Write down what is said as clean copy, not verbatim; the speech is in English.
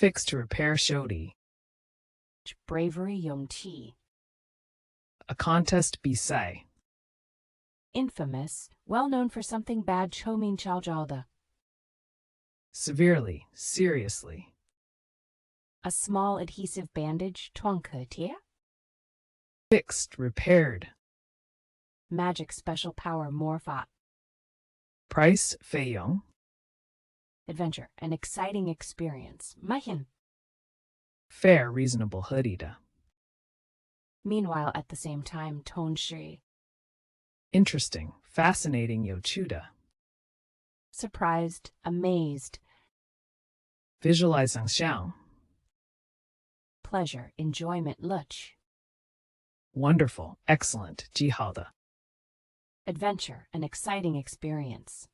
fix to repair 修理 bravery 勇气 a contest 比赛 infamous well known for something bad 臭名昭著的 severely, seriously a small adhesive bandage 创可贴 fixed, repaired magic special power 魔法 price 费用 adventure an exciting experience 冒险 fair, reasonable 合理的 meanwhile at the same time 同时 interesting, fascinating 有趣的 surprised amazed visualize 想象 pleasure enjoyment 乐趣 wonderful, excellent 极好的 adventure an exciting experience